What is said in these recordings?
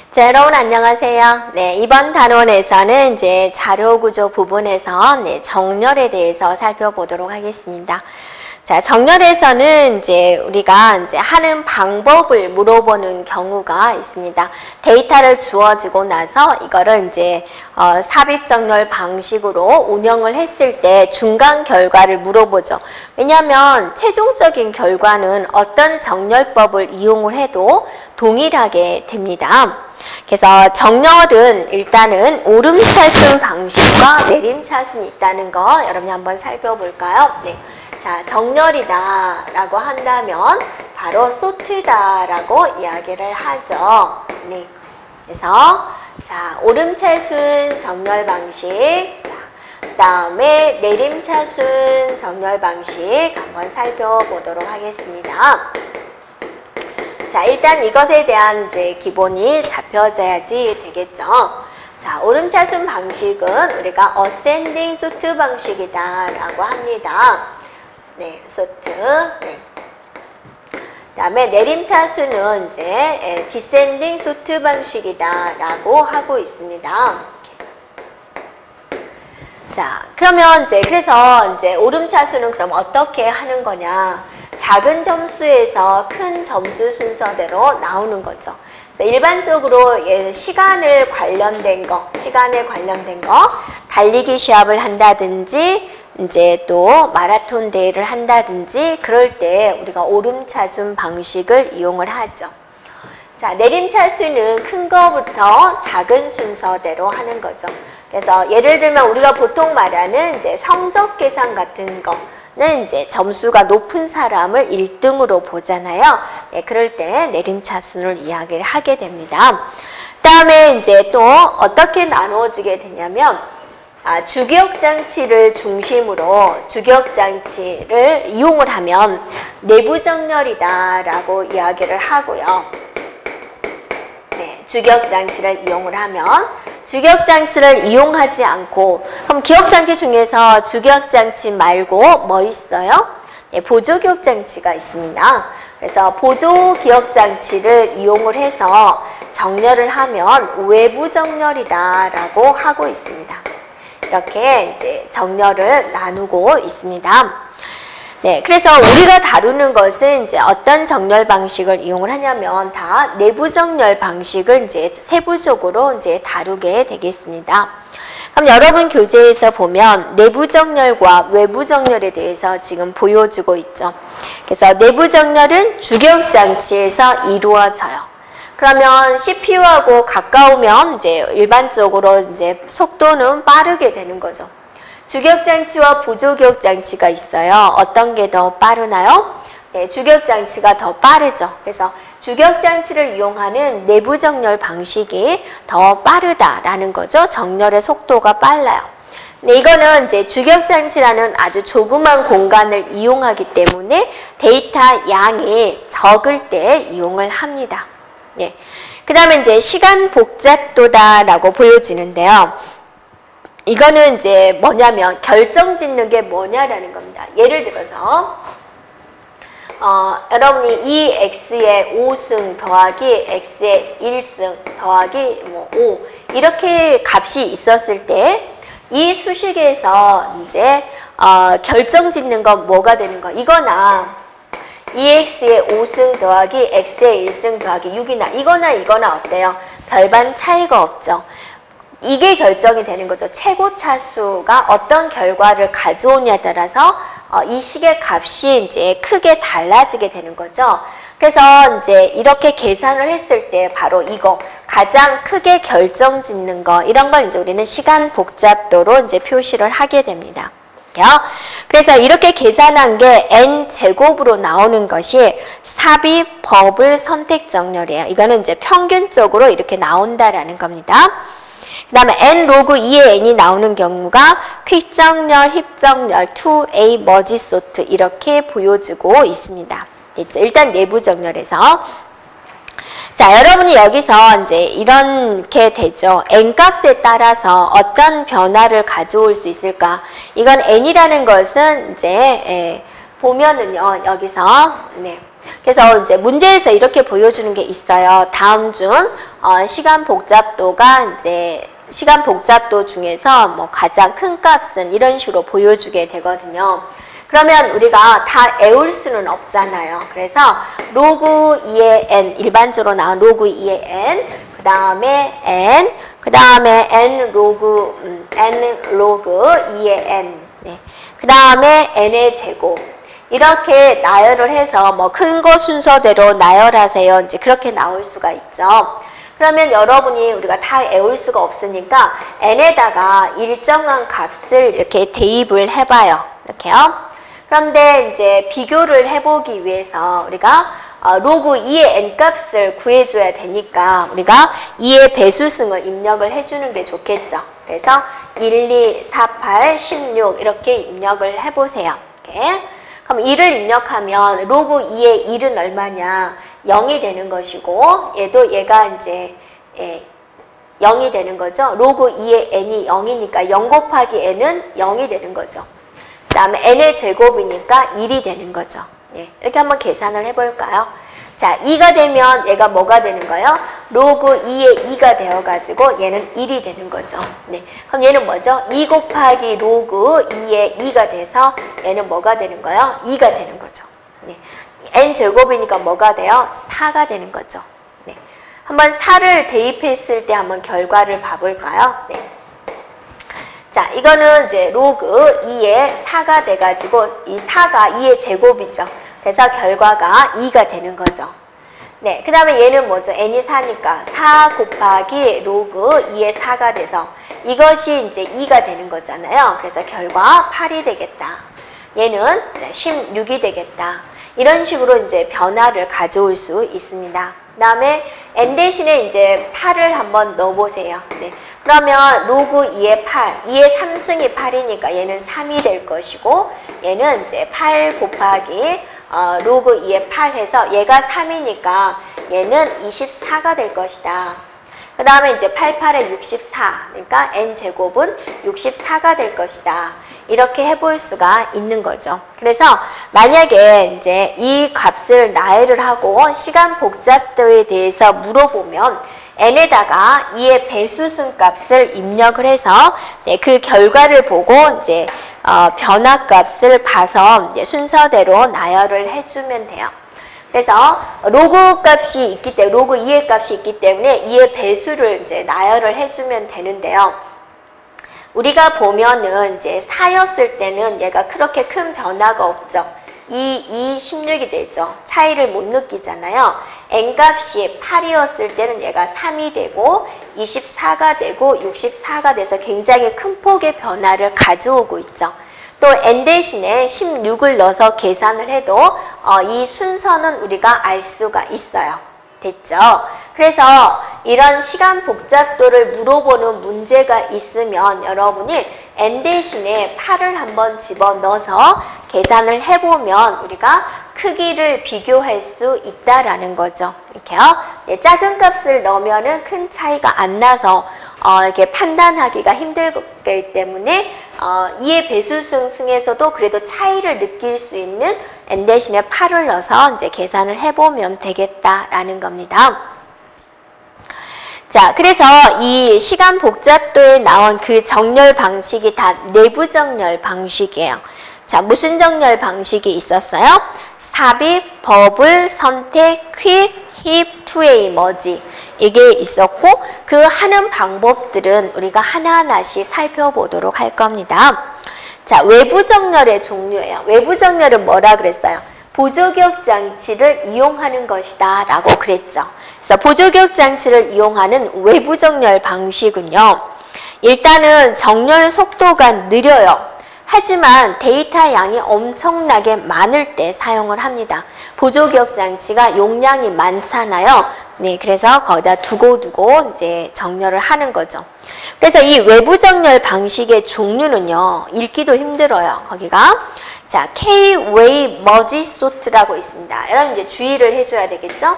자, 여러분 안녕하세요. 네, 이번 단원에서는 이제 자료 구조 부분에서 정렬에 대해서 살펴보도록 하겠습니다. 자, 정렬에서는 이제 우리가 이제 하는 방법을 물어보는 경우가 있습니다. 데이터를 주어지고 나서 이거를 이제 삽입 정렬 방식으로 운영을 했을 때 중간 결과를 물어보죠. 왜냐하면 최종적인 결과는 어떤 정렬법을 이용을 해도 동일하게 됩니다. 그래서 정렬은 일단은 오름차순 방식과 내림차순이 있다는 거 여러분이 한번 살펴볼까요? 네. 자, 정렬이다 라고 한다면 바로 소트다라고 이야기를 하죠. 네. 그래서 자, 오름차순 정렬 방식, 자, 그다음에 내림차순 정렬 방식 한번 살펴보도록 하겠습니다. 자, 일단 이것에 대한 이제 기본이 잡혀져야지 되겠죠. 자, 오름차순 방식은 우리가 ascending sort 방식이다 라고 합니다. 네, sort. 네. 그다음에 내림차순은 이제 descending sort 방식이다 라고 하고 있습니다. 자, 그러면 이제 그래서 이제 오름차순은 그럼 어떻게 하는 거냐? 작은 점수에서 큰 점수 순서대로 나오는 거죠. 그래서 일반적으로 시간에 관련된 거, 달리기 시합을 한다든지, 이제 또 마라톤 대회를 한다든지, 그럴 때 우리가 오름차순 방식을 이용을 하죠. 자, 내림차순은 큰 거부터 작은 순서대로 하는 거죠. 그래서 예를 들면 우리가 보통 말하는 이제 성적 계산 같은 거는 이제 점수가 높은 사람을 1등으로 보잖아요. 네, 그럴 때 내림차순을 이야기를 하게 됩니다. 그다음에 이제 또 어떻게 나누어지게 되냐면 주기억장치를 중심으로 주기억장치를 이용을 하면 내부정렬이다라고 이야기를 하고요. 네, 주기억장치를 이용을 하면 주기억장치를 이용하지 않고, 그럼 기억장치 중에서 주기억장치 말고 뭐 있어요? 네, 보조기억장치가 있습니다. 그래서 보조기억장치를 이용을 해서 정렬을 하면 외부정렬이다라고 하고 있습니다. 이렇게 이제 정렬을 나누고 있습니다. 네, 그래서 우리가 다루는 것은 이제 어떤 정렬 방식을 이용을 하냐면 다 내부 정렬 방식을 이제 세부적으로 이제 다루게 되겠습니다. 그럼 여러분 교재에서 보면 내부 정렬과 외부 정렬에 대해서 지금 보여주고 있죠. 그래서 내부 정렬은 주기억 장치에서 이루어져요. 그러면 CPU하고 가까우면 이제 일반적으로 이제 속도는 빠르게 되는 거죠. 주기억장치와 보조기억장치가 있어요. 어떤 게 더 빠르나요? 네, 주기억장치가 더 빠르죠. 그래서 주기억장치를 이용하는 내부 정렬 방식이 더 빠르다라는 거죠. 정렬의 속도가 빨라요. 네, 이거는 이제 주기억장치라는 아주 조그만 공간을 이용하기 때문에 데이터 양이 적을 때 이용을 합니다. 네. 그 다음에 이제 시간 복잡도다라고 보여지는데요. 이거는 이제 뭐냐면 결정짓는 게 뭐냐라는 겁니다. 예를 들어서 여러분이 이 x의 5승 더하기 x의 1승 더하기 5 이렇게 값이 있었을 때 이 수식에서 이제 결정짓는 건 뭐가 되는 거? 이거나 2x의 5승 더하기 x의 1승 더하기 6이나 이거나 어때요? 별반 차이가 없죠. 이게 결정이 되는 거죠. 최고 차수가 어떤 결과를 가져오냐에 따라서 이 식의 값이 이제 크게 달라지게 되는 거죠. 그래서 이제 이렇게 계산을 했을 때 바로 이거 가장 크게 결정짓는 거 이런 걸 이제 우리는 시간 복잡도로 이제 표시를 하게 됩니다. 그래서 이렇게 계산한 게 n 제곱으로 나오는 것이 삽입 버블 선택 정렬이에요. 이거는 이제 평균적으로 이렇게 나온다라는 겁니다. 그 다음에 n 로그 2의 n이 나오는 경우가 퀵 정렬, 힙 정렬, 2a 머지 소트 이렇게 보여주고 있습니다. 됐죠? 일단 내부 정렬에서 자, 여러분이 여기서 이제 이렇게 되죠. n 값에 따라서 어떤 변화를 가져올 수 있을까? 이건 n이라는 것은 이제 보면은요, 여기서 네. 그래서 이제 문제에서 이렇게 보여주는 게 있어요. 다음 중 시간 복잡도가 이제 시간 복잡도 중에서 뭐 가장 큰 값은 이런 식으로 보여주게 되거든요. 그러면 우리가 다 외울 수는 없잖아요. 그래서 로그 2의 n, 일반적으로 나온 로그 2의 n, 그 다음에 n, 그 다음에 n 로그 2의 n, 네. 그 다음에 n의 제곱. 이렇게 나열을 해서 뭐 큰 거 순서대로 나열하세요. 이제 그렇게 나올 수가 있죠. 그러면 여러분이 우리가 다 외울 수가 없으니까 n에다가 일정한 값을 이렇게 대입을 해봐요. 이렇게요. 그런데 이제 비교를 해보기 위해서 우리가 로그 2의 n 값을 구해줘야 되니까 우리가 2의 배수승을 입력을 해주는 게 좋겠죠. 그래서 1, 2, 4, 8, 16 이렇게 입력을 해보세요. 이렇게. 그럼 2를 입력하면 로그 2의 1은 얼마냐? 0이 되는 것이고 얘가 이제 0이 되는 거죠. 로그 2의 n이 0이니까 0 곱하기 n은 0이 되는 거죠. 그 다음에 n의 제곱이니까 1이 되는 거죠. 네, 이렇게 한번 계산을 해볼까요? 자, 2가 되면 얘가 뭐가 되는 거예요? 로그 2의 2가 되어가지고 얘는 1이 되는 거죠. 네, 그럼 얘는 뭐죠? 2 곱하기 로그 2의 2가 돼서 얘는 뭐가 되는 거예요? 2가 되는 거죠. 네, n제곱이니까 뭐가 돼요? 4가 되는 거죠. 네, 한번 4를 대입했을 때 한번 결과를 봐볼까요? 네. 자, 이거는 이제 로그 2의 4가 돼가지고 이 4가 2의 제곱이죠. 그래서 결과가 2가 되는 거죠. 네, 그 다음에 얘는 뭐죠? n이 4니까 4 곱하기 로그 2의 4가 돼서 이것이 이제 2가 되는 거잖아요. 그래서 결과 8이 되겠다. 얘는 이제 16이 되겠다. 이런 식으로 이제 변화를 가져올 수 있습니다. 그 다음에 n 대신에 이제 8을 한번 넣어보세요. 네. 그러면 로그 2의 8, 2의 3승이 8이니까 얘는 3이 될 것이고 얘는 이제 8 곱하기 로그 2의 8 해서 얘가 3이니까 얘는 24가 될 것이다. 그 다음에 이제 88에 64, 그러니까 n제곱은 64가 될 것이다. 이렇게 해볼 수가 있는 거죠. 그래서 만약에 이제 이 값을 나열을 하고 시간 복잡도에 대해서 물어보면 n에다가 2의 배수승 값을 입력을 해서 네, 그 결과를 보고 이제 변화 값을 봐서 이제 순서대로 나열을 해주면 돼요. 그래서 로그 값이 있기 때문에 로그 2의 값이 있기 때문에 2의 배수를 이제 나열을 해주면 되는데요. 우리가 보면은 이제 4였을 때는 얘가 그렇게 큰 변화가 없죠. 2, 16이 되죠. 차이를 못 느끼잖아요. n값이 8이었을 때는 얘가 3이 되고 24가 되고 64가 돼서 굉장히 큰 폭의 변화를 가져오고 있죠. 또 n 대신에 16을 넣어서 계산을 해도 이 순서는 우리가 알 수가 있어요. 됐죠? 그래서 이런 시간 복잡도를 물어보는 문제가 있으면 여러분이 n 대신에 8을 한번 집어넣어서 계산을 해보면 우리가 크기를 비교할 수 있다라는 거죠. 이렇게요. 네, 작은 값을 넣으면은 큰 차이가 안 나서 이렇게 판단하기가 힘들기 때문에 2의 배수승에서도 그래도 차이를 느낄 수 있는 n 대신에 8을 넣어서 이제 계산을 해보면 되겠다라는 겁니다. 자, 그래서 이 시간 복잡도에 나온 그 정렬 방식이 다 내부 정렬 방식이에요. 자, 무슨 정렬 방식이 있었어요? 삽입, 버블, 선택, 퀵, 힙, 투웨이, 머지 이게 있었고 그 하는 방법들은 우리가 하나하나씩 살펴보도록 할 겁니다. 자, 외부 정렬의 종류예요. 외부 정렬은 뭐라 그랬어요? 보조격 장치를 이용하는 것이다 라고 그랬죠. 그래서 보조격 장치를 이용하는 외부 정렬 방식은요. 일단은 정렬 속도가 느려요. 하지만 데이터 양이 엄청나게 많을 때 사용을 합니다. 보조기억 장치가 용량이 많잖아요. 네, 그래서 거기다 두고 이제 정렬을 하는 거죠. 그래서 이 외부 정렬 방식의 종류는요, 읽기도 힘들어요. 거기가 자, K-Way Merge Sort라고 있습니다. 여러분 이제 주의를 해줘야 되겠죠?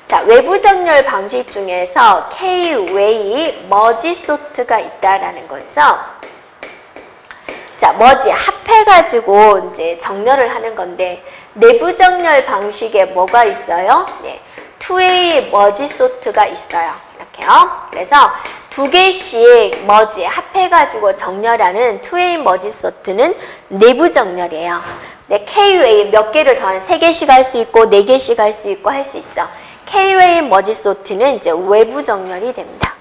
자, 외부 정렬 방식 중에서 K-Way Merge Sort가 있다라는 거죠. 자, 머지 합해가지고 이제 정렬을 하는 건데 내부 정렬 방식에 뭐가 있어요? 네, 2A 머지 소트가 있어요. 이렇게요. 그래서 두 개씩 머지 합해가지고 정렬하는 2A 머지 소트는 내부 정렬이에요. 네, K-웨이 몇 개를 더하는 3개씩 할 수 있고 4개씩 할 수 있고 할 수 있죠. K-웨이 머지 소트는 이제 외부 정렬이 됩니다.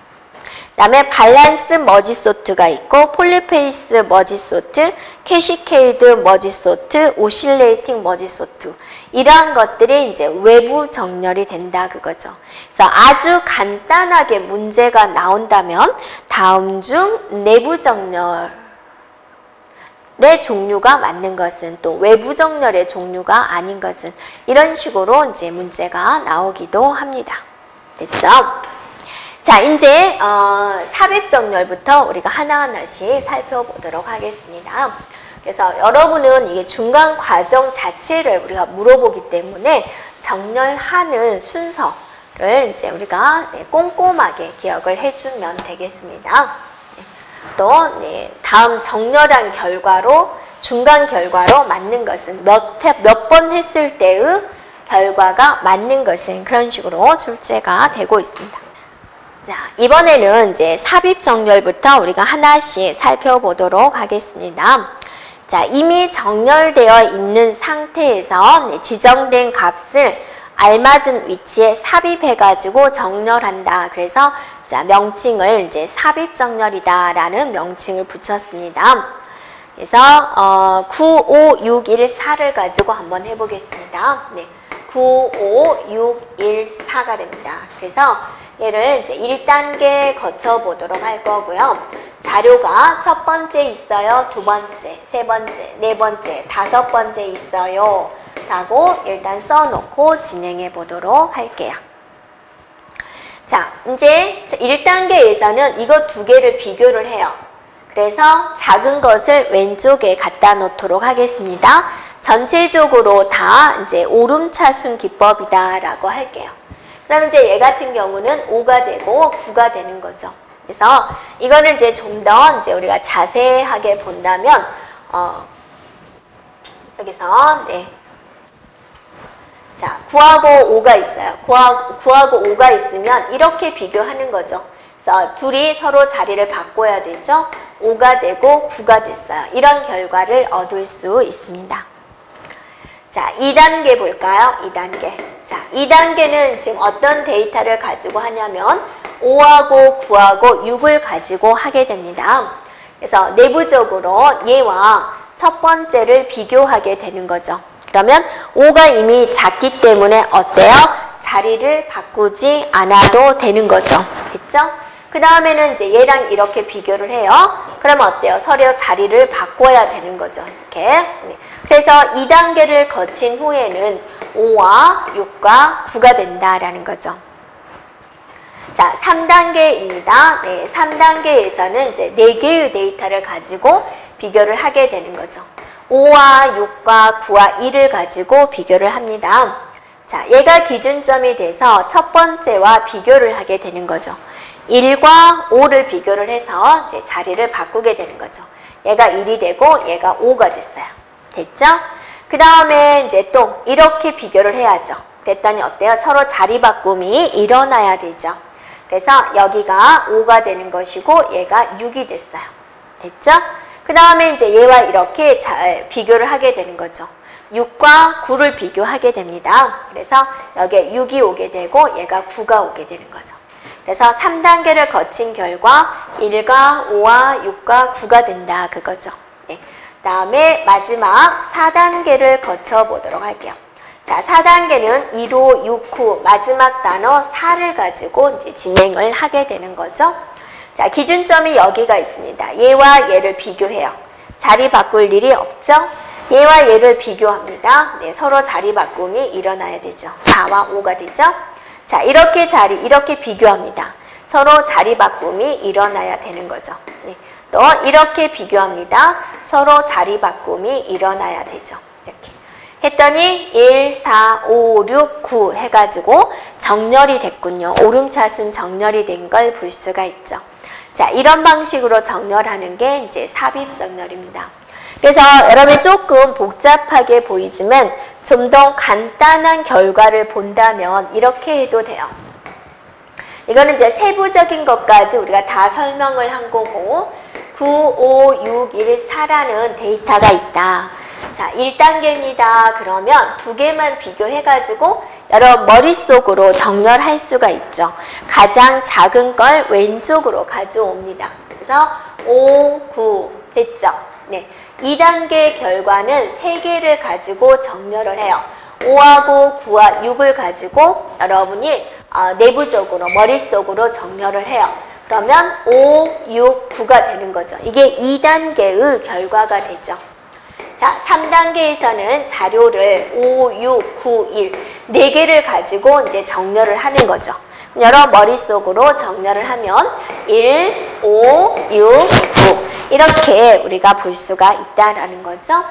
그다음에 밸런스 머지 소트가 있고 폴리페이스 머지 소트, 캐시케이드 머지 소트, 오실레이팅 머지 소트 이러한 것들이 이제 외부 정렬이 된다 그거죠. 그래서 아주 간단하게 문제가 나온다면 다음 중 내부 정렬의 종류가 맞는 것은 또 외부 정렬의 종류가 아닌 것은 이런 식으로 이제 문제가 나오기도 합니다. 됐죠? 자, 이제 삽입 정렬부터 우리가 하나하나씩 살펴보도록 하겠습니다. 그래서 여러분은 이게 중간 과정 자체를 우리가 물어보기 때문에 정렬하는 순서를 이제 우리가 꼼꼼하게 기억을 해주면 되겠습니다. 또 다음 정렬한 결과로 중간 결과로 맞는 것은 몇 번 했을 때의 결과가 맞는 것은 그런 식으로 출제가 되고 있습니다. 자, 이번에는 이제 삽입 정렬부터 우리가 하나씩 살펴보도록 하겠습니다. 자, 이미 정렬되어 있는 상태에서 지정된 값을 알맞은 위치에 삽입해가지고 정렬한다. 그래서 자, 명칭을 이제 삽입 정렬이다라는 명칭을 붙였습니다. 그래서 9, 5, 6, 1, 4를 가지고 한번 해보겠습니다. 네, 9, 5, 6, 1, 4가 됩니다. 그래서 얘를 이제 1단계 거쳐보도록 할 거고요. 자료가 첫 번째 있어요. 두 번째, 세 번째, 네 번째, 다섯 번째 있어요. 라고 일단 써놓고 진행해 보도록 할게요. 자, 이제 1단계에서는 이거 두 개를 비교를 해요. 그래서 작은 것을 왼쪽에 갖다 놓도록 하겠습니다. 전체적으로 다 이제 오름차순 기법이다라고 할게요. 그럼 이제 얘 같은 경우는 5가 되고 9가 되는 거죠. 그래서 이거는 이제 좀 더 이제 우리가 자세하게 본다면 여기서 자, 9하고 5가 있어요. 9하고 5가 있으면 이렇게 비교하는 거죠. 그래서 둘이 서로 자리를 바꿔야 되죠. 5가 되고 9가 됐어요. 이런 결과를 얻을 수 있습니다. 자, 2단계 볼까요? 2단계. 자, 2단계는 지금 어떤 데이터를 가지고 하냐면 5하고 9하고 6을 가지고 하게 됩니다. 그래서 내부적으로 얘와 첫 번째를 비교하게 되는 거죠. 그러면 5가 이미 작기 때문에 어때요? 자리를 바꾸지 않아도 되는 거죠. 됐죠? 그 다음에는 이제 얘랑 이렇게 비교를 해요. 그럼 어때요? 서로 자리를 바꿔야 되는 거죠. 이렇게. 그래서 2단계를 거친 후에는 5와 6과 9가 된다라는 거죠. 자, 3단계입니다. 네, 3단계에서는 이제 4개의 데이터를 가지고 비교를 하게 되는 거죠. 5와 6과 9와 1을 가지고 비교를 합니다. 자, 얘가 기준점이 돼서 첫 번째와 비교를 하게 되는 거죠. 1과 5를 비교를 해서 이제 자리를 바꾸게 되는 거죠. 얘가 1이 되고 얘가 5가 됐어요. 됐죠? 그 다음에 이제 또 이렇게 비교를 해야죠. 그랬더니 어때요? 서로 자리 바꿈이 일어나야 되죠. 그래서 여기가 5가 되는 것이고 얘가 6이 됐어요. 됐죠? 그 다음에 이제 얘와 이렇게 비교를 하게 되는 거죠. 6과 9를 비교하게 됩니다. 그래서 여기에 6이 오게 되고 얘가 9가 오게 되는 거죠. 그래서 3단계를 거친 결과 1과 5와 6과 9가 된다 그거죠. 네. 다음에 마지막 4단계를 거쳐보도록 할게요. 자, 4단계는 1, 5, 6, 9 마지막 단어 4를 가지고 이제 진행을 하게 되는 거죠. 자, 기준점이 여기가 있습니다. 얘와 얘를 비교해요. 자리 바꿀 일이 없죠? 얘와 얘를 비교합니다. 네, 서로 자리 바꿈이 일어나야 되죠. 4와 5가 되죠? 자, 이렇게 비교합니다. 서로 자리 바꿈이 일어나야 되는 거죠. 네, 또 이렇게 비교합니다. 서로 자리 바꿈이 일어나야 되죠. 이렇게 했더니 1, 4, 5, 6, 9 해가지고 정렬이 됐군요. 오름차순 정렬이 된 걸 볼 수가 있죠. 자, 이런 방식으로 정렬하는 게 이제 삽입 정렬입니다. 그래서 여러분이 조금 복잡하게 보이지만 좀 더 간단한 결과를 본다면 이렇게 해도 돼요. 이거는 이제 세부적인 것까지 우리가 다 설명을 한 거고 9, 5, 6, 1, 4라는 데이터가 있다. 자, 1단계입니다. 그러면 두 개만 비교해가지고 여러분 머릿속으로 정렬할 수가 있죠. 가장 작은 걸 왼쪽으로 가져옵니다. 그래서 5, 9 됐죠? 네. 2단계 결과는 3개를 가지고 정렬을 해요. 5하고 9와 6을 가지고 여러분이 내부적으로 머릿속으로 정렬을 해요. 그러면 5, 6, 9가 되는 거죠. 이게 2단계의 결과가 되죠. 자, 3단계에서는 자료를 5, 6, 9, 1 4개를 가지고 이제 정렬을 하는 거죠. 여러 머릿속으로 정렬을 하면 1, 5, 6, 9 이렇게 우리가 볼 수가 있다라는 거죠.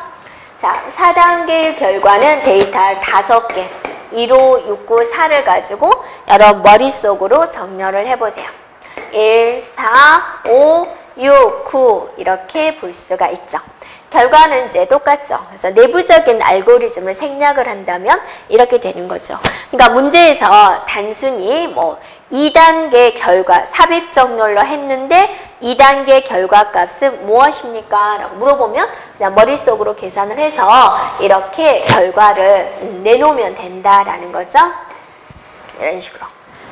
자, 4단계의 결과는 데이터 5개 1, 5, 6, 9, 4를 가지고 여러 머릿속으로 정렬을 해보세요. 1, 4, 5, 6, 9 이렇게 볼 수가 있죠. 결과는 이제 똑같죠. 그래서 내부적인 알고리즘을 생략을 한다면 이렇게 되는 거죠. 그러니까 문제에서 단순히 뭐 2단계 결과 삽입 정렬로 했는데 2단계 결과 값은 무엇입니까? 라고 물어보면 그냥 머릿속으로 계산을 해서 이렇게 결과를 내놓으면 된다라는 거죠. 이런 식으로.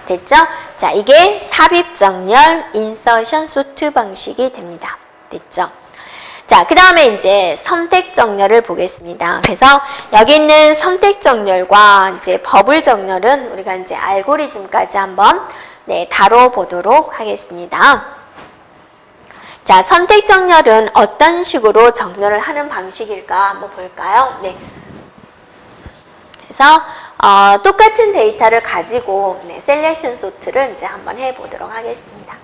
됐죠? 자, 이게 삽입 정렬, 인서션, 소트 방식이 됩니다. 됐죠? 자, 그 다음에 이제 선택 정렬을 보겠습니다. 그래서 여기 있는 선택 정렬과 이제 버블 정렬은 우리가 이제 알고리즘까지 한번 다뤄보도록 하겠습니다. 자, 선택 정렬은 어떤 식으로 정렬을 하는 방식일까 한번 볼까요? 네. 그래서 똑같은 데이터를 가지고 셀렉션 소트를 이제 한번 해보도록 하겠습니다.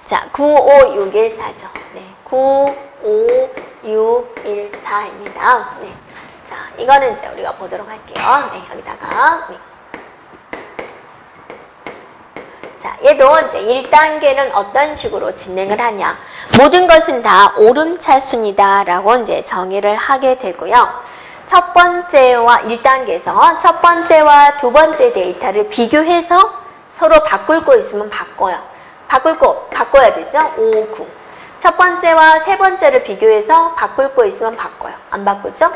자, 9, 5, 6, 1, 4죠. 네, 9, 5, 6, 1, 4입니다. 네. 자, 이거는 이제 우리가 보도록 할게요. 네, 여기다가. 네. 자, 얘도 이제 1단계는 어떤 식으로 진행을 하냐. 모든 것은 다 오름차순이다 라고 이제 정의를 하게 되고요. 첫 번째와 1단계에서 첫 번째와 두 번째 데이터를 비교해서 서로 바꿀 거 있으면 바꿔요. 바꿔야 되죠? 5, 9. 첫 번째와 세 번째를 비교해서 바꿀 거 있으면 바꿔요. 안 바꾸죠?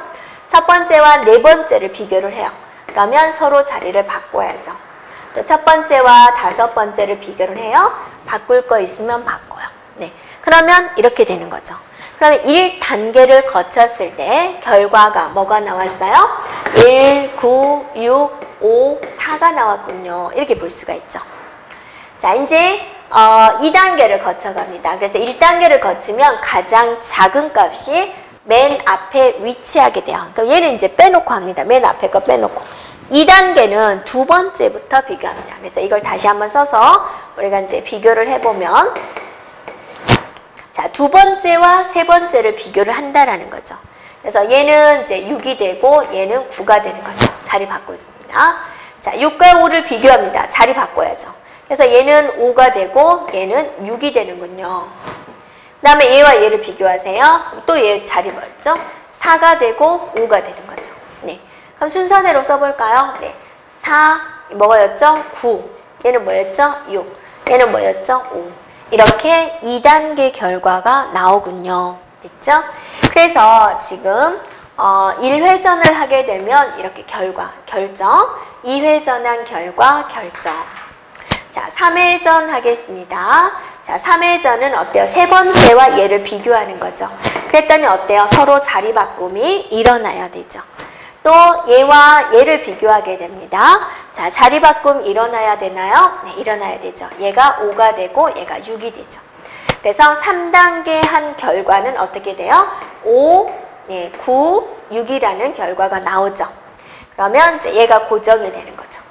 첫 번째와 네 번째를 비교를 해요. 그러면 서로 자리를 바꿔야죠. 또 첫 번째와 다섯 번째를 비교를 해요. 바꿀 거 있으면 바꿔요. 네. 그러면 이렇게 되는 거죠. 그러면 1단계를 거쳤을 때 결과가 뭐가 나왔어요? 1, 9, 6, 5, 4가 나왔군요. 이렇게 볼 수가 있죠. 자, 이제 2단계를 거쳐갑니다. 그래서 1단계를 거치면 가장 작은 값이 맨 앞에 위치하게 돼요. 그럼 얘는 이제 빼놓고 합니다. 맨 앞에 거 빼놓고. 2단계는 두 번째부터 비교합니다. 그래서 이걸 다시 한번 써서 우리가 이제 비교를 해보면 자, 두 번째와 세 번째를 비교를 한다라는 거죠. 그래서 얘는 이제 6이 되고 얘는 9가 되는 거죠. 자리 바꾸고 있습니다. 자, 6과 5를 비교합니다. 자리 바꿔야죠. 그래서 얘는 5가 되고 얘는 6이 되는군요. 그 다음에 얘와 얘를 비교하세요. 또 얘 자리 뭐였죠? 4가 되고 5가 되는 거죠. 네. 그럼 순서대로 써볼까요? 네. 4, 뭐였죠? 9. 얘는 뭐였죠? 6. 얘는 뭐였죠? 5. 이렇게 2단계 결과가 나오군요. 됐죠? 그래서 지금 1회전을 하게 되면 이렇게 결과, 결정. 2회전한 결과, 결정. 자, 3회전 하겠습니다. 자, 3회전은 어때요? 세 번째와 얘를 비교하는 거죠. 그랬더니 어때요? 서로 자리 바꿈이 일어나야 되죠. 또 얘와 얘를 비교하게 됩니다. 자, 자리 바꿈 일어나야 되나요? 네, 일어나야 되죠. 얘가 5가 되고 얘가 6이 되죠. 그래서 3단계 한 결과는 어떻게 돼요? 5, 9, 6이라는 결과가 나오죠. 그러면 이제 얘가 고정이 되는 거죠.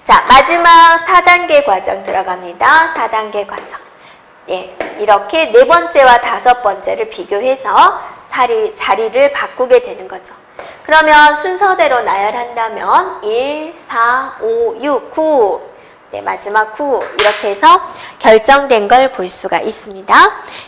자, 마지막 4단계 과정 들어갑니다. 4단계 과정. 예, 이렇게 네 번째와 다섯 번째를 비교해서 자리를 바꾸게 되는 거죠. 그러면 순서대로 나열한다면 1, 4, 5, 6, 9. 네, 마지막 9 이렇게 해서 결정된 걸 볼 수가 있습니다.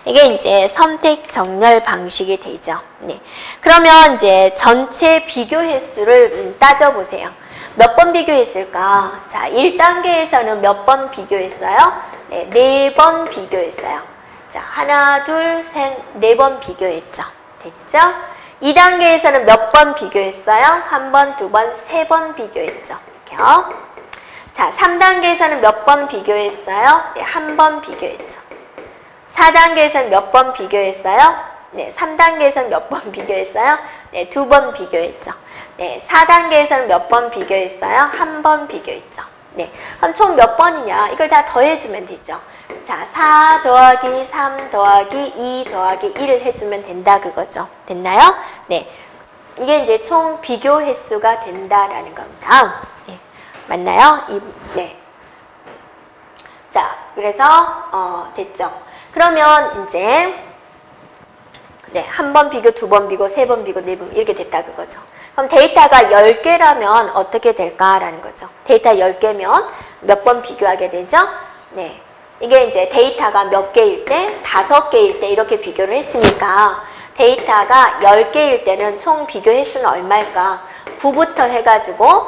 이게 이제 선택 정렬 방식이 되죠. 네. 그러면 이제 전체 비교 횟수를 따져보세요. 몇 번 비교했을까? 자, 1단계에서는 몇 번 비교했어요? 네, 4번 비교했어요. 자, 하나, 둘, 셋, 4번 비교했죠. 됐죠? 2단계에서는 몇 번 비교했어요? 1번, 2번, 3번 비교했죠. 이렇게요. 자, 3단계에서는 몇 번 비교했어요? 네, 1번 비교했죠. 4단계에서는 몇 번 비교했어요? 네, 3단계에서는 몇 번 비교했어요? 네, 2번 비교했죠. 네, 4단계에서는 몇 번 비교했어요? 1번 비교했죠. 네, 그럼 총 몇 번이냐? 이걸 다 더해주면 되죠. 자, 4 더하기 3 더하기 2 더하기 1을 해주면 된다 그거죠. 됐나요? 네, 이게 이제 총 비교 횟수가 된다라는 겁니다. 네, 맞나요? 네. 자, 그래서 됐죠. 그러면 이제 네, 1번 비교, 2번 비교, 3번 비교, 4번 이렇게 됐다 그거죠. 그럼 데이터가 10개라면 어떻게 될까라는 거죠. 데이터 10개면 몇 번 비교하게 되죠? 네. 이게 이제 데이터가 몇 개일 때, 5개일 때 이렇게 비교를 했으니까 데이터가 10개일 때는 총 비교 횟수는 얼마일까? 9부터 해가지고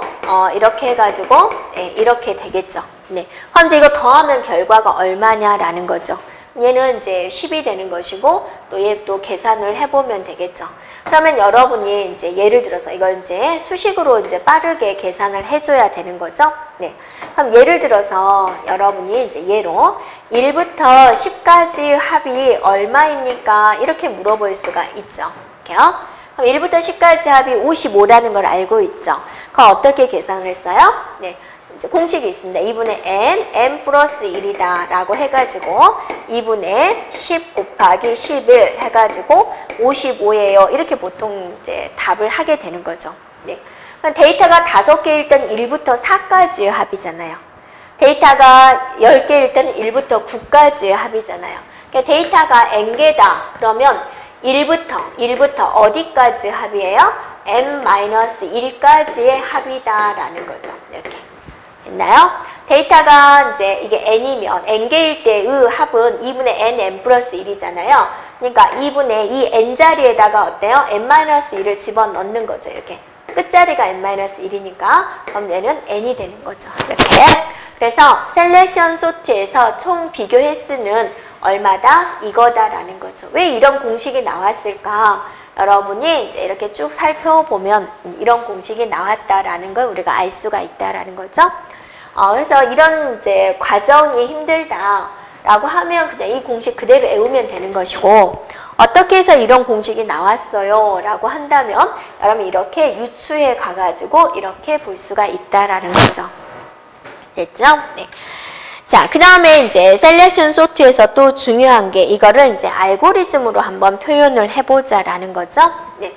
이렇게 해가지고 네, 이렇게 되겠죠. 네. 그럼 이제 이거 더하면 결과가 얼마냐라는 거죠. 얘는 이제 10이 되는 것이고 또 얘 또 계산을 해보면 되겠죠. 그러면 여러분이 이제 예를 들어서 이걸 이제 수식으로 이제 빠르게 계산을 해줘야 되는 거죠. 네. 그럼 예를 들어서 여러분이 이제 예로 1부터 10까지 합이 얼마입니까? 이렇게 물어볼 수가 있죠. 이렇게요. 그럼 1부터 10까지 합이 55라는 걸 알고 있죠. 그럼 어떻게 계산을 했어요? 네. 이제 공식이 있습니다. 2분의 n 플러스 1이다 라고 해가지고 2분의 10 곱하기 11 해가지고 55예요. 이렇게 보통 이제 답을 하게 되는 거죠. 네. 데이터가 5개일 때는 1부터 4까지의 합이잖아요. 데이터가 10개일 때는 1부터 9까지의 합이잖아요. 그러니까 데이터가 n개다. 그러면 1부터 어디까지 합이에요? n-1까지의 합이다라는 거죠. 이렇게. 됐나요? 데이터가 이제 이게 n이면 n개일 때의 합은 2분의 n 플러스 1이잖아요. 그러니까 2분의 이 n자리에다가 어때요? n-1을 집어넣는 거죠. 이렇게. 끝자리가 n-1이니까 그럼 얘는 n이 되는 거죠. 이렇게. 그래서 셀렉션 소트에서 총 비교 횟수는 얼마다? 이거다라는 거죠. 왜 이런 공식이 나왔을까? 여러분이 이제 이렇게 쭉 살펴보면 이런 공식이 나왔다라는 걸 우리가 알 수가 있다라는 거죠. 그래서 이런 이제 과정이 힘들다라고 하면 그냥 이 공식 그대로 외우면 되는 것이고, 어떻게 해서 이런 공식이 나왔어요 라고 한다면 여러분 이렇게 유추해 가가지고 이렇게 볼 수가 있다라는 거죠. 됐죠? 네. 자, 그 다음에 이제 셀렉션 소트에서 또 중요한 게 이거를 이제 알고리즘으로 한번 표현을 해보자라는 거죠. 네.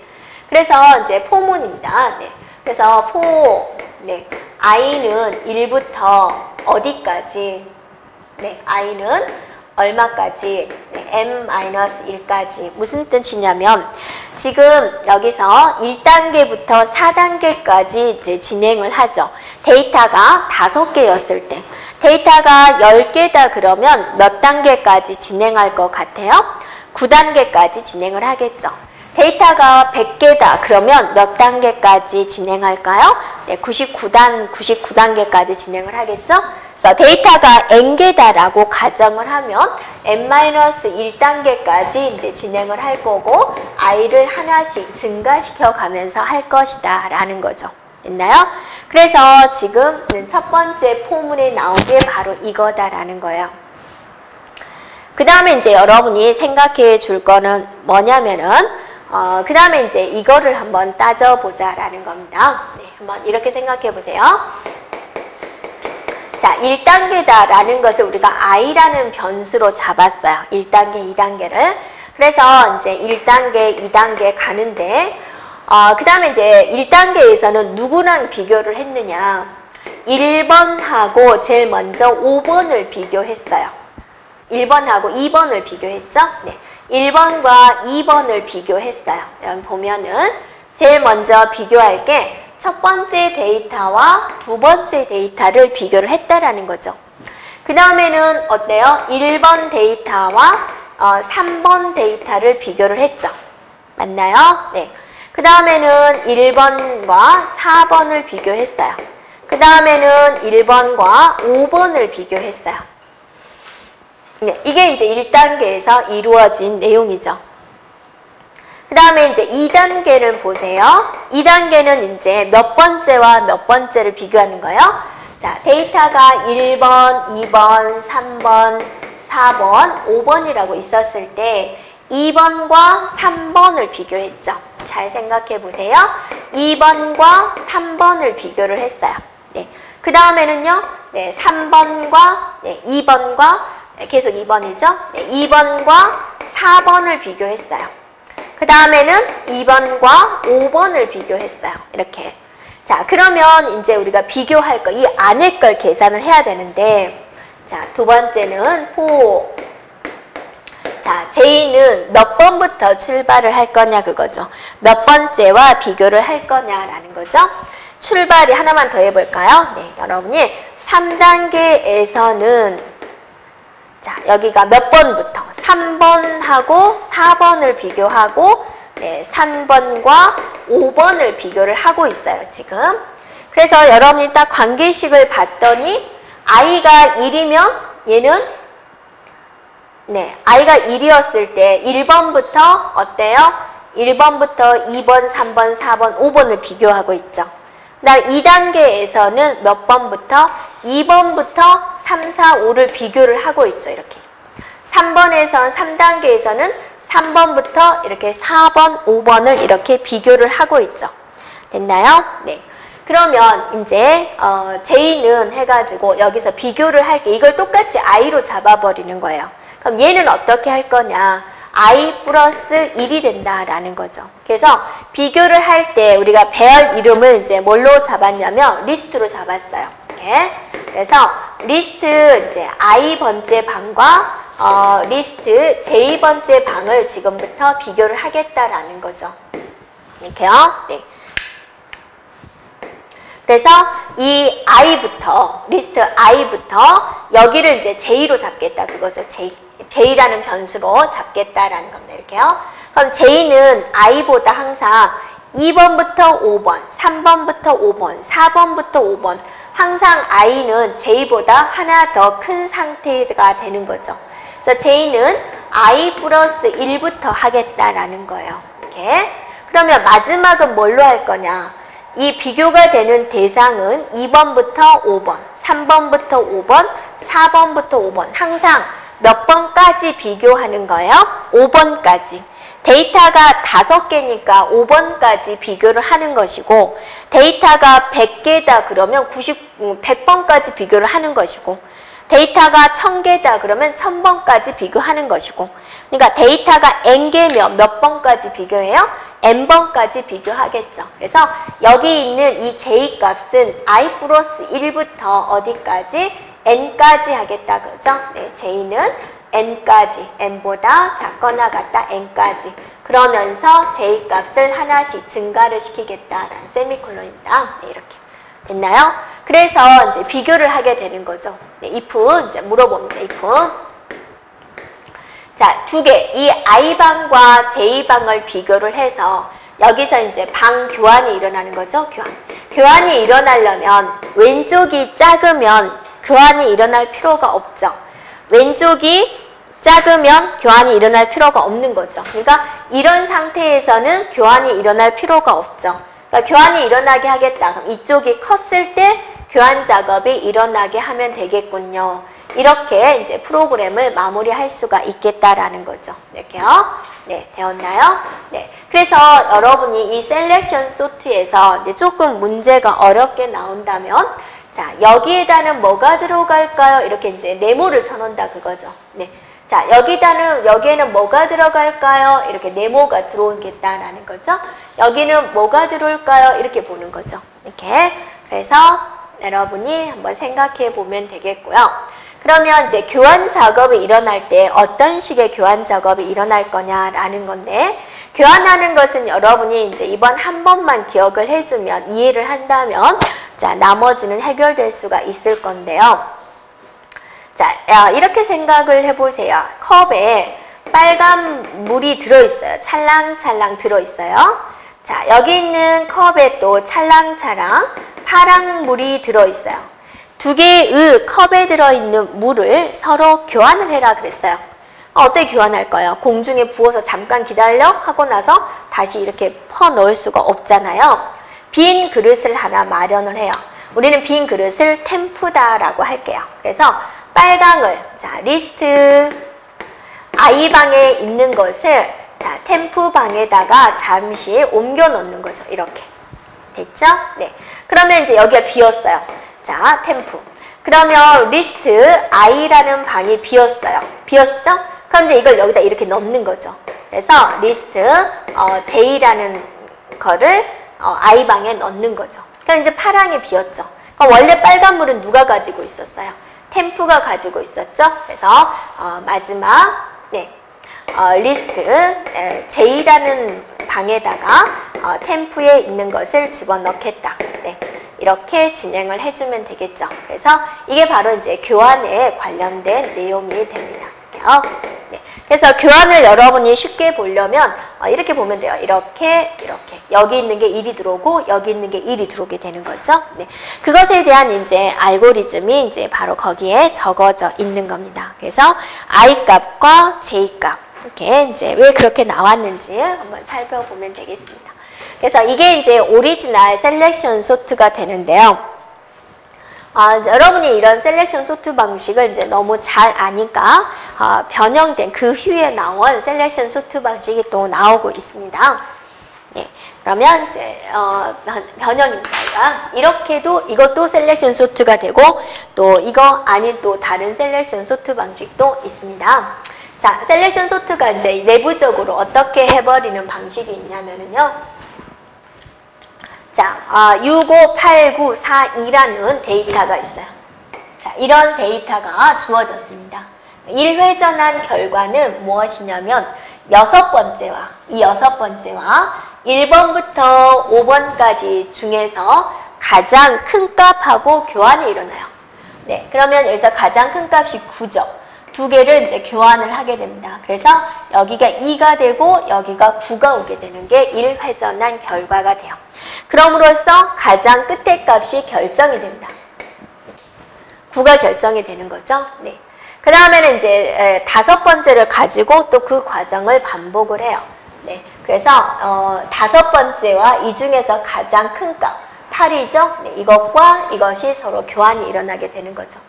그래서 이제 포문입니다. 네. 그래서 네. i는 1부터 어디까지? 네. i는 얼마까지? 네. n-1까지. 무슨 뜻이냐면 지금 여기서 1단계부터 4단계까지 이제 진행을 하죠. 데이터가 5개였을 때. 데이터가 10개다 그러면 몇 단계까지 진행할 것 같아요? 9단계까지 진행을 하겠죠. 데이터가 100개다 그러면 몇 단계까지 진행할까요? 네, 99단계까지 진행을 하겠죠. 그래서 데이터가 n개다라고 가정을 하면 n-1단계까지 이제 진행을 할 거고 i를 하나씩 증가시켜 가면서 할 것이다 라는 거죠. 됐나요? 그래서 지금 첫 번째 포문에 나온 게 바로 이거다라는 거예요. 그 다음에 이제 여러분이 생각해 줄 거는 뭐냐면은 그 다음에 이제 이거를 한번 따져보자라는 겁니다. 네, 한번 이렇게 생각해 보세요. 자, 1단계다라는 것을 우리가 i라는 변수로 잡았어요. 1단계, 2단계를. 그래서 이제 1단계, 2단계 가는데 그 다음에 이제 1단계에서는 누구랑 비교를 했느냐. 1번하고 제일 먼저 5번을 비교했어요. 1번하고 2번을 비교했죠? 네. 1번과 2번을 비교했어요. 여러분 보면은 제일 먼저 비교할 게 첫 번째 데이터와 두 번째 데이터를 비교를 했다라는 거죠. 그 다음에는 어때요? 1번 데이터와 3번 데이터를 비교를 했죠. 맞나요? 네. 그 다음에는 1번과 4번을 비교했어요. 그 다음에는 1번과 5번을 비교했어요. 네, 이게 이제 1단계에서 이루어진 내용이죠. 그 다음에 이제 2단계를 보세요. 2단계는 이제 몇 번째와 몇 번째를 비교하는 거예요. 자, 데이터가 1번, 2번, 3번, 4번, 5번이라고 있었을 때 2번과 3번을 비교했죠. 잘 생각해 보세요. 2번과 3번을 비교를 했어요. 네. 그 다음에는요, 네, 3번과, 네, 2번과, 네, 계속 2번이죠. 네, 2번과 4번을 비교했어요. 그 다음에는 2번과 5번을 비교했어요. 이렇게. 자, 그러면 이제 우리가 비교할 거, 이 안에 걸 계산을 해야 되는데, 자, 두 번째는 자, J는 몇 번부터 출발을 할 거냐 그거죠. 몇 번째와 비교를 할 거냐라는 거죠. 출발이 하나만 더 해볼까요? 네, 여러분이 3단계에서는 자, 여기가 몇 번부터 3번하고 4번을 비교하고 네, 3번과 5번을 비교를 하고 있어요, 지금. 그래서 여러분이 딱 관계식을 봤더니 i가 1이면 얘는 네, i가 1이었을 때 1번부터 어때요? 1번부터 2번, 3번, 4번, 5번을 비교하고 있죠. 그다음 2단계에서는 몇 번부터? 2번부터 3, 4, 5를 비교를 하고 있죠. 이렇게. 3번에서 3단계에서는 3번부터 이렇게 4번, 5번을 이렇게 비교를 하고 있죠. 됐나요? 네. 그러면 이제 J는 해가지고 여기서 비교를 할게. 이걸 똑같이 i로 잡아버리는 거예요. 그럼 얘는 어떻게 할 거냐? i 플러스 1이 된다라는 거죠. 그래서 비교를 할 때 우리가 배열 이름을 이제 뭘로 잡았냐면 리스트로 잡았어요. 이렇게. 그래서 리스트 이제 i 번째 방과 리스트 j 번째 방을 지금부터 비교를 하겠다라는 거죠. 이렇게요. 네. 그래서 이 i부터 리스트 i부터 여기를 이제 j로 잡겠다 그거죠. j라는 변수로 잡겠다라는 겁니다. 이렇게요. 그럼 j는 i보다 항상 2번부터 5번, 3번부터 5번, 4번부터 5번 항상 i는 j보다 하나 더 큰 상태가 되는 거죠. 그래서 j는 i 플러스 1부터 하겠다라는 거예요. 이렇게. 그러면 마지막은 뭘로 할 거냐? 이 비교가 되는 대상은 2번부터 5번, 3번부터 5번, 4번부터 5번 항상 몇 번까지 비교하는 거예요? 5번까지. 데이터가 5개니까 5번까지 비교를 하는 것이고 데이터가 100개다 그러면 100번까지 비교를 하는 것이고 데이터가 1000개다 그러면 1000번까지 비교하는 것이고 그러니까 데이터가 n개면 몇 번까지 비교해요? n번까지 비교하겠죠. 그래서 여기 있는 이 j값은 i 플러스 1부터 어디까지? n까지 하겠다 그죠? 네, j는 n까지, n보다 작거나 같다 n까지 그러면서 j값을 하나씩 증가를 시키겠다라는 세미콜론입니다. 네, 이렇게 됐나요? 그래서 이제 비교를 하게 되는 거죠. 네, if 이제 물어봅니다. if 자, 두 개, 이 i방과 j방을 비교를 해서 여기서 이제 방 교환이 일어나는 거죠. 교환이 일어나려면 왼쪽이 작으면 교환이 일어날 필요가 없죠. 왼쪽이 작으면 교환이 일어날 필요가 없는 거죠. 그러니까 이런 상태에서는 교환이 일어날 필요가 없죠. 그러니까 교환이 일어나게 하겠다. 그럼 이쪽이 컸을 때 교환 작업이 일어나게 하면 되겠군요. 이렇게 이제 프로그램을 마무리할 수가 있겠다라는 거죠. 이렇게요. 네, 되었나요? 네. 그래서 여러분이 이 셀렉션 소트에서 이제 조금 문제가 어렵게 나온다면 자, 여기에다는 뭐가 들어갈까요? 이렇게 이제 네모를 쳐놓는다 그거죠. 네. 자, 여기에는 뭐가 들어갈까요? 이렇게 네모가 들어오겠다라는 거죠. 여기는 뭐가 들어올까요? 이렇게 보는 거죠. 이렇게. 그래서 여러분이 한번 생각해 보면 되겠고요. 그러면 이제 교환 작업이 일어날 때 어떤 식의 교환 작업이 일어날 거냐라는 건데 교환하는 것은 여러분이 이제 이번 한 번만 기억을 해주면, 이해를 한다면, 자, 나머지는 해결될 수가 있을 건데요. 자, 이렇게 생각을 해보세요. 컵에 빨간 물이 들어있어요. 찰랑찰랑 들어있어요. 자, 여기 있는 컵에 또 찰랑찰랑 파란 물이 들어있어요. 두 개의 컵에 들어있는 물을 서로 교환을 해라 그랬어요. 어떻게 교환할까요? 공중에 부어서 잠깐 기다려 하고 나서 다시 이렇게 퍼 넣을 수가 없잖아요. 빈 그릇을 하나 마련을 해요. 우리는 빈 그릇을 템프다라고 할게요. 그래서 빨강을, 자, 리스트 I방에 있는 것을, 자, 템프 방에다가 잠시 옮겨 놓는 거죠. 이렇게. 됐죠? 네. 그러면 이제 여기가 비었어요. 자, 템프. 그러면 리스트 I라는 방이 비었어요. 비었죠? 그럼 이제 이걸 여기다 이렇게 넣는 거죠. 그래서 리스트 J라는 거를 I방에 넣는 거죠. 그럼 이제 파랑이 비었죠. 그럼 원래 빨간 물은 누가 가지고 있었어요? 템프가 가지고 있었죠. 그래서 마지막 리스트 J라는 방에다가 템프에 있는 것을 집어넣겠다. 네, 이렇게 진행을 해주면 되겠죠. 그래서 이게 바로 이제 교환에 관련된 내용이 됩니다. 네, 그래서 교환을 여러분이 쉽게 보려면 이렇게 보면 돼요. 이렇게 여기 있는 게 1이 들어오고 여기 있는 게 1이 들어오게 되는 거죠. 네, 그것에 대한 이제 알고리즘이 이제 바로 거기에 적어져 있는 겁니다. 그래서 I 값과 J 값 이렇게 이제 왜 그렇게 나왔는지 한번 살펴보면 되겠습니다. 그래서 이게 이제 오리지널 셀렉션 소트가 되는데요. 여러분이 이런 셀렉션 소트 방식을 이제 너무 잘 아니까 변형된 그 후에 나온 셀렉션 소트 방식이 또 나오고 있습니다. 네, 그러면 이제 변형입니다. 이렇게도 이것도 셀렉션 소트가 되고 또 이거 아닌 또 다른 셀렉션 소트 방식도 있습니다. 자, 셀렉션 소트가 이제 내부적으로 어떻게 해버리는 방식이 있냐면요. 자, 658942라는 데이터가 있어요. 자, 이런 데이터가 주어졌습니다. 1회전한 결과는 무엇이냐면 6번째와 이 6번째와 1번부터 5번까지 중에서 가장 큰 값하고 교환이 일어나요. 네, 그러면 여기서 가장 큰 값이 9죠. 두 개를 이제 교환을 하게 됩니다. 그래서 여기가 2가 되고 여기가 9가 오게 되는 게 1회전한 결과가 돼요. 그럼으로써 가장 끝의 값이 결정이 됩니다. 9가 결정이 되는 거죠. 네. 그 다음에는 이제 5번째를 가지고 또 그 과정을 반복을 해요. 네. 그래서 5번째와 이 중에서 가장 큰 값, 8이죠. 네. 이것과 이것이 서로 교환이 일어나게 되는 거죠.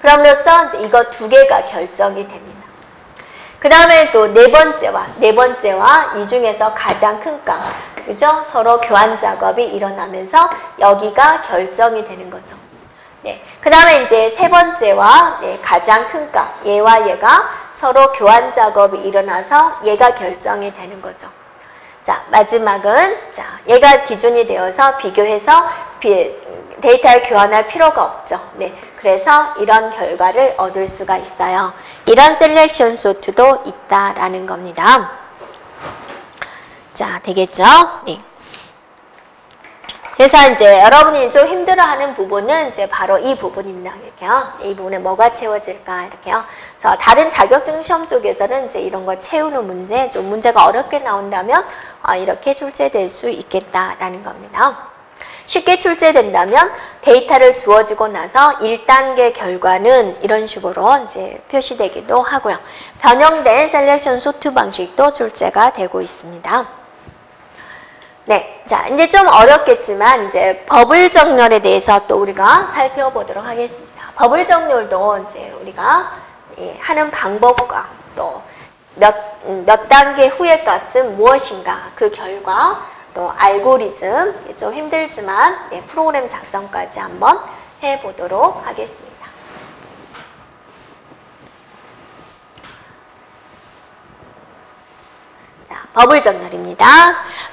그럼으로써 이제 이거 두 개가 결정이 됩니다. 그 다음에 또 네 번째와 이 중에서 가장 큰 값, 그죠? 서로 교환 작업이 일어나면서 여기가 결정이 되는 거죠. 네. 그 다음에 이제 세 번째와 가장 큰 값, 얘와 얘가 서로 교환 작업이 일어나서 얘가 결정이 되는 거죠. 자, 마지막은 자, 얘가 기준이 되어서 비교해서 데이터를 교환할 필요가 없죠. 네. 그래서 이런 결과를 얻을 수가 있어요. 이런 셀렉션 소트도 있다라는 겁니다. 자, 되겠죠? 네. 그래서 이제 여러분이 좀 힘들어하는 부분은 이제 바로 이 부분입니다. 이렇게요. 이 부분에 뭐가 채워질까 이렇게요. 그래서 다른 자격증 시험 쪽에서는 이제 이런 거 채우는 문제, 좀 문제가 어렵게 나온다면 이렇게 출제될 수 있겠다라는 겁니다. 쉽게 출제된다면 데이터를 주어지고 나서 1단계 결과는 이런 식으로 이제 표시되기도 하고요. 변형된 셀렉션 소트 방식도 출제가 되고 있습니다. 네, 자 이제 좀 어렵겠지만 이제 버블 정렬에 대해서 또 우리가 살펴보도록 하겠습니다. 버블 정렬도 이제 우리가 하는 방법과 또 몇 단계 후의 값은 무엇인가 그 결과 또 알고리즘 좀 힘들지만 프로그램 작성까지 한번 해보도록 하겠습니다. 자, 버블 정렬입니다.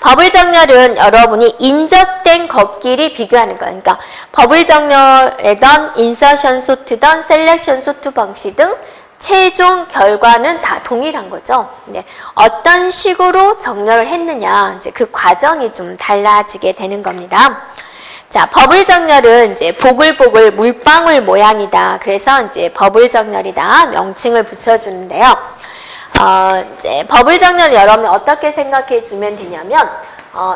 버블 정렬은 여러분이 인접된 겉길이 비교하는 거예요. 그러니까 버블 정렬이던 인서션 소트던 셀렉션 소트 방식 등 최종 결과는 다 동일한 거죠. 네. 어떤 식으로 정렬을 했느냐, 이제 그 과정이 좀 달라지게 되는 겁니다. 자, 버블 정렬은 이제 보글보글 물방울 모양이다. 그래서 이제 버블 정렬이다. 명칭을 붙여주는데요. 이제 버블 정렬 여러분 어떻게 생각해 주면 되냐면,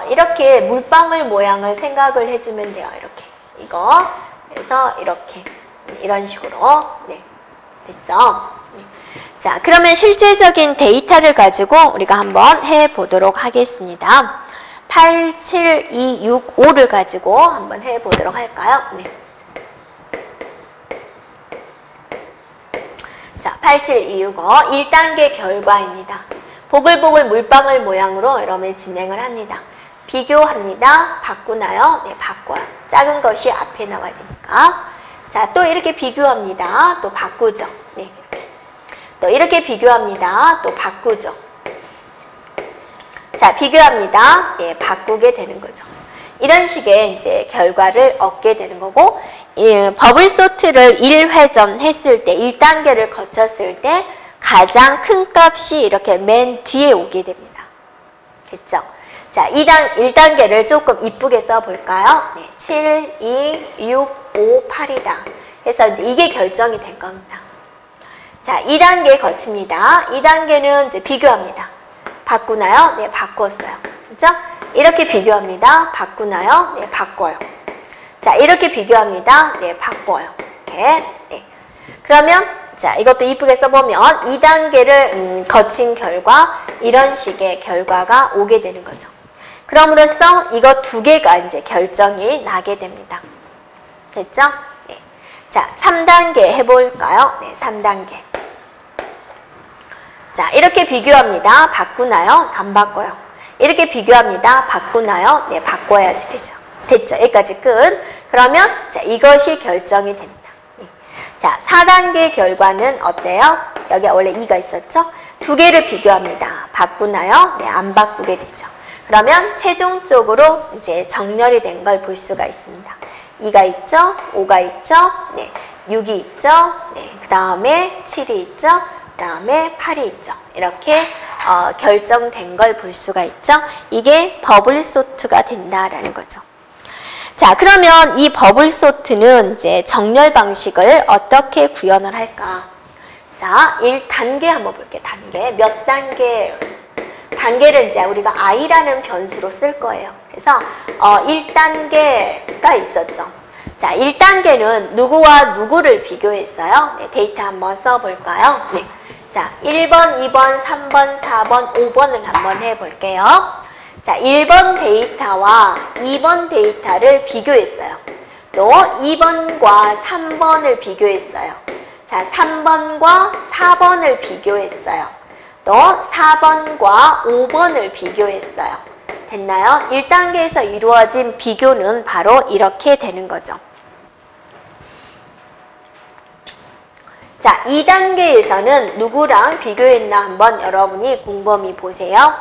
이렇게 물방울 모양을 생각을 해주면 돼요. 이렇게. 이거. 그래서 이렇게. 이런 식으로. 네. 됐죠? 네. 자, 그러면 실제적인 데이터를 가지고 우리가 한번 해보도록 하겠습니다. 8, 7, 2, 6, 5를 가지고 한번 해보도록 할까요? 네. 자, 8, 7, 2, 6, 5 1단계 결과입니다. 보글보글 물방울 모양으로 여러분이 진행을 합니다. 비교합니다. 바꾸나요? 네, 바꿔요. 작은 것이 앞에 나와야 되니까. 자, 또 이렇게 비교합니다. 또 바꾸죠. 네. 또 이렇게 비교합니다. 또 바꾸죠. 자, 비교합니다. 예, 바꾸게 되는 거죠. 이런 식의 이제 결과를 얻게 되는 거고, 버블 소트를 1회전 했을 때, 1단계를 거쳤을 때 가장 큰 값이 이렇게 맨 뒤에 오게 됩니다. 됐죠? 자, 1단계를 조금 이쁘게 써볼까요? 네, 7, 2, 6, 5, 8이다. 그래서 이제 이게 결정이 된 겁니다. 자, 2단계 거칩니다. 2단계는 이제 비교합니다. 바꾸나요? 네, 바꿨어요. 그죠? 이렇게 비교합니다. 바꾸나요? 네, 바꿔요. 자, 이렇게 비교합니다. 네, 바꿔요. 이렇게. 네. 그러면, 자, 이것도 이쁘게 써보면 2단계를 거친 결과, 이런 식의 결과가 오게 되는 거죠. 그럼으로써 이거 두 개가 이제 결정이 나게 됩니다. 됐죠? 네. 자, 3단계 해볼까요? 네, 3단계. 자, 이렇게 비교합니다. 바꾸나요? 안 바꿔요. 이렇게 비교합니다. 바꾸나요? 네, 바꿔야지 되죠. 됐죠? 여기까지 끝. 그러면 자, 이것이 결정이 됩니다. 네. 자, 4단계 결과는 어때요? 여기 원래 2가 있었죠? 두 개를 비교합니다. 바꾸나요? 네, 안 바꾸게 되죠. 그러면 최종적으로 이제 정렬이 된 걸 볼 수가 있습니다. 2가 있죠? 5가 있죠? 네, 6이 있죠? 네, 그 다음에 7이 있죠? 그 다음에 8이 있죠. 이렇게 결정된 걸 볼 수가 있죠. 이게 버블 소트가 된다라는 거죠. 자, 그러면 이 버블 소트는 이제 정렬 방식을 어떻게 구현을 할까? 자, 1단계 한번 볼게요. 단계. 몇 단계? 단계를 이제 우리가 i라는 변수로 쓸 거예요. 그래서 1단계가 있었죠. 자, 1단계는 누구와 누구를 비교했어요? 네, 데이터 한번 써볼까요? 네. 자, 1번, 2번, 3번, 4번, 5번을 한번 해볼게요. 자, 1번 데이터와 2번 데이터를 비교했어요. 또 2번과 3번을 비교했어요. 자, 3번과 4번을 비교했어요. 또 4번과 5번을 비교했어요. 됐나요? 1단계에서 이루어진 비교는 바로 이렇게 되는 거죠. 자, 2단계에서는 누구랑 비교했나 한번 여러분이 곰곰이 보세요.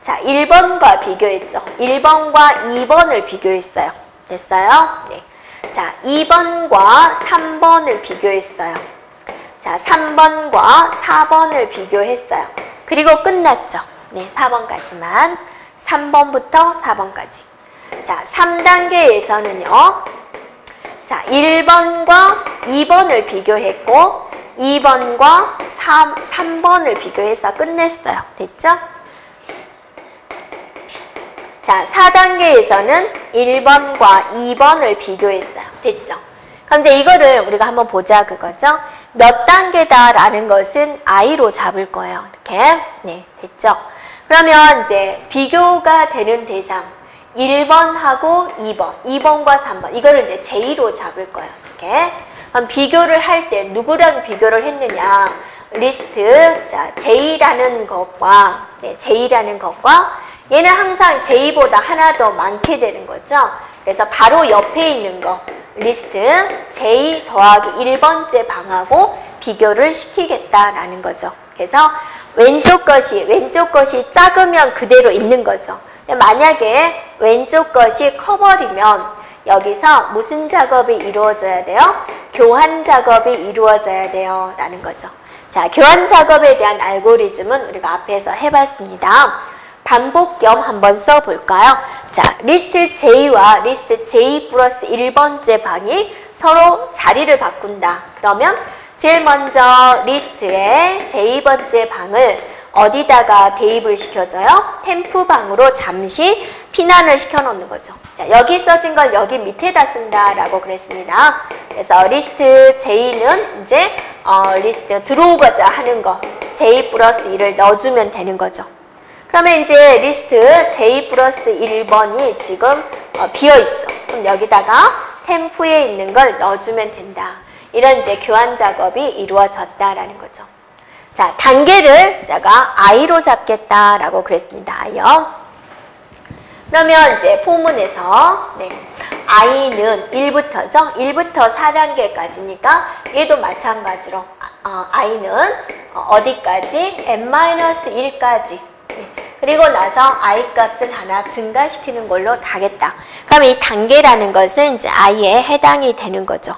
자, 1번과 비교했죠. 1번과 2번을 비교했어요. 됐어요? 네. 자, 2번과 3번을 비교했어요. 자, 3번과 4번을 비교했어요. 그리고 끝났죠. 네, 4번까지만. 3번부터 4번까지. 자, 3단계에서는요. 자, 1번과 2번을 비교했고 2번과 3번을 비교해서 끝냈어요. 됐죠? 자, 4단계에서는 1번과 2번을 비교했어요. 됐죠? 그럼 이제 이거를 우리가 한번 보자 그거죠? 몇 단계다라는 것은 i로 잡을 거예요. 이렇게. 네, 됐죠? 그러면 이제 비교가 되는 대상 1번하고 2번, 2번과 3번 이거를 이제 J로 잡을 거예요. 이렇게. 그럼 비교를 할 때 누구랑 비교를 했느냐? 리스트, 자, J라는 것과 J라는 것과 얘는 항상 J보다 하나 더 많게 되는 거죠. 그래서 바로 옆에 있는 거 리스트 J 더하기 1번째 방하고 비교를 시키겠다라는 거죠. 그래서 왼쪽 것이 작으면 그대로 있는 거죠. 만약에 왼쪽 것이 커버리면 여기서 무슨 작업이 이루어져야 돼요? 교환 작업이 이루어져야 돼요 라는 거죠. 자, 교환 작업에 대한 알고리즘은 우리가 앞에서 해봤습니다. 반복 겸 한번 써볼까요? 자, 리스트 J와 리스트 J 플러스 1번째 방이 서로 자리를 바꾼다. 그러면 제일 먼저 리스트에 J번째 방을 어디다가 대입을 시켜줘요? 템프 방으로 잠시 피난을 시켜놓는 거죠. 자, 여기 써진 걸 여기 밑에다 쓴다라고 그랬습니다. 그래서 리스트 J는 이제 리스트 들어오고자 하는 거 J 플러스 1을 넣어주면 되는 거죠. 그러면 이제 리스트 J 플러스 1번이 지금 비어있죠. 그럼 여기다가 템프에 있는 걸 넣어주면 된다. 이런 이제 교환 작업이 이루어졌다라는 거죠. 자, 단계를 제가 i로 잡겠다라고 그랬습니다. i요. 그러면 이제 포문에서 i는 1부터죠. 1부터 4단계까지니까 얘도 마찬가지로 i는 어디까지? n-1까지. 그리고 나서 i 값을 하나 증가시키는 걸로 다겠다. 그럼 이 단계라는 것은 이제 i에 해당이 되는 거죠.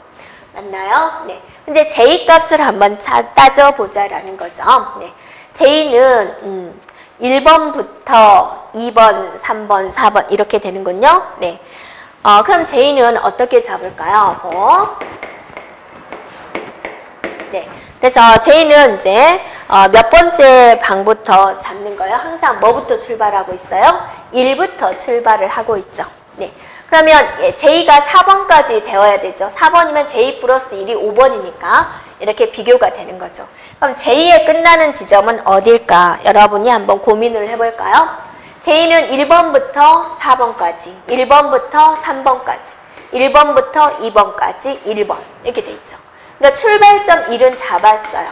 맞나요? 네. 이제 j 값을 한번 따져보자라는 거죠. 네. j는 1번부터 2번, 3번, 4번 이렇게 되는군요. 네. 그럼 j는 어떻게 잡을까요? 네. 그래서 j는 이제 몇 번째 방부터 잡는 거예요? 항상 뭐부터 출발하고 있어요? 1부터 출발을 하고 있죠. 네. 그러면 j가 4번까지 되어야 되죠. 4번이면 j 플러스 1이 5번이니까 이렇게 비교가 되는 거죠. 그럼 j의 끝나는 지점은 어딜까? 여러분이 한번 고민을 해볼까요? j는 1번부터 4번까지, 1번부터 3번까지, 1번부터 2번까지 1번 이렇게 돼 있죠. 그러니까 출발점 1은 잡았어요.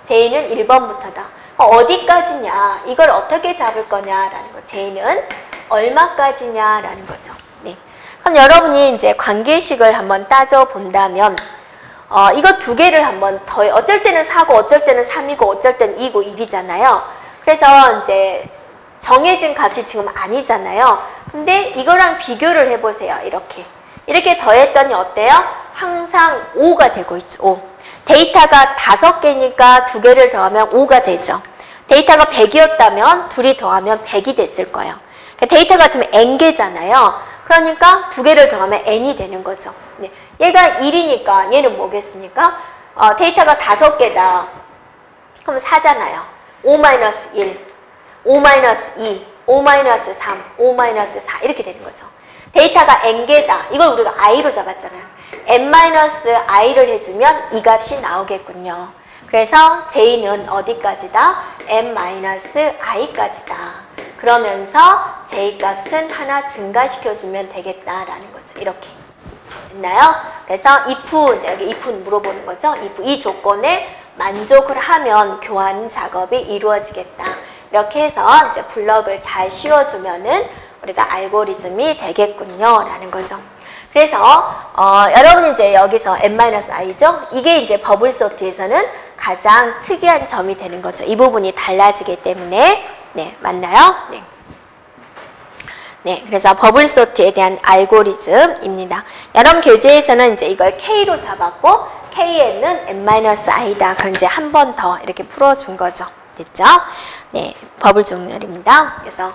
j는 1번부터다. 어디까지냐? 이걸 어떻게 잡을 거냐라는 거. j는 얼마까지냐라는 거죠. 네. 그럼 여러분이 이제 관계식을 한번 따져 본다면, 이거 두 개를 한번 더해. 어쩔 때는 4고, 어쩔 때는 3이고, 어쩔 때는 2고 1이잖아요. 그래서 이제 정해진 값이 지금 아니잖아요. 근데 이거랑 비교를 해보세요. 이렇게 더했더니 어때요? 항상 5가 되고 있죠. 5. 데이터가 5개니까 2개를 더하면 5가 되죠. 데이터가 100이었다면 둘이 더하면 100이 됐을 거예요. 데이터가 지금 n개잖아요. 그러니까 2개를 더하면 n이 되는 거죠. 네. 얘가 1이니까 얘는 뭐겠습니까? 데이터가 5개다. 그럼 4잖아요. 5-1, 5-2, 5-3, 5-4 이렇게 되는 거죠. 데이터가 n개다. 이걸 우리가 i로 잡았잖아요. n-i를 해주면 이 값이 나오겠군요. 그래서 j는 어디까지다? n-i까지다. 그러면서 j 값은 하나 증가시켜주면 되겠다라는 거죠. 이렇게. 됐나요? 그래서 if, 이제 여기 if 물어보는 거죠. if 이 조건에 만족을 하면 교환 작업이 이루어지겠다. 이렇게 해서 이제 블럭을 잘 씌워주면은 우리가 알고리즘이 되겠군요. 라는 거죠. 그래서 여러분이 이제 여기서 n-i죠. 이게 이제 버블 소트에서는 가장 특이한 점이 되는 거죠. 이 부분이 달라지기 때문에. 네, 맞나요? 네. 네, 그래서 버블 소트에 대한 알고리즘입니다. 여러분 교재에서는 이제 이걸 K로 잡았고 K에는 n-i다. 그럼 이제 한 번 더 이렇게 풀어준 거죠. 됐죠? 네, 버블 정렬입니다. 그래서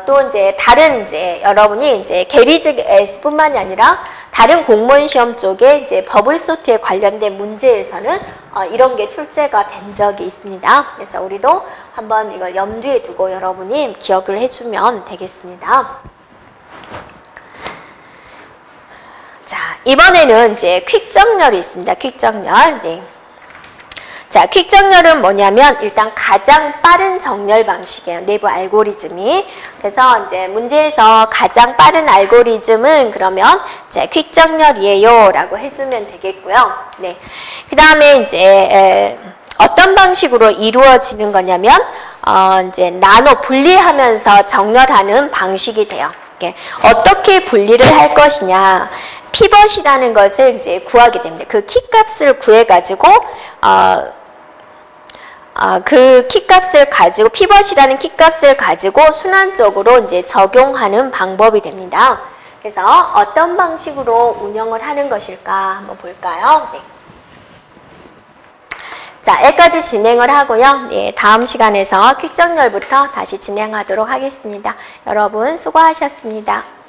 또 이제 다른 이제 여러분이 이제 게리즈 S뿐만이 아니라 다른 공무원 시험 쪽에 이제 버블 소트에 관련된 문제에서는 이런 게 출제가 된 적이 있습니다. 그래서 우리도 한번 이걸 염두에 두고 여러분이 기억을 해주면 되겠습니다. 자, 이번에는 이제 퀵 정렬이 있습니다. 퀵 정렬. 네. 자, 퀵 정렬은 뭐냐면 일단 가장 빠른 정렬 방식이에요. 내부 알고리즘이. 그래서 이제 문제에서 가장 빠른 알고리즘은 그러면 이제 퀵 정렬이에요 라고 해주면 되겠고요. 네. 그 다음에 이제 어떤 방식으로 이루어지는 거냐면 이제 나눠 분리하면서 정렬하는 방식이 돼요. 어떻게 분리를 할 것이냐. 피벗이라는 것을 이제 구하게 됩니다. 그 키 값을 구해가지고 그 키값을 가지고 피벗이라는 키값을 가지고 순환적으로 이제 적용하는 방법이 됩니다. 그래서 어떤 방식으로 운영을 하는 것일까 한번 볼까요? 네. 자, 여기까지 진행을 하고요. 예, 다음 시간에서 퀴정렬부터 다시 진행하도록 하겠습니다. 여러분 수고하셨습니다.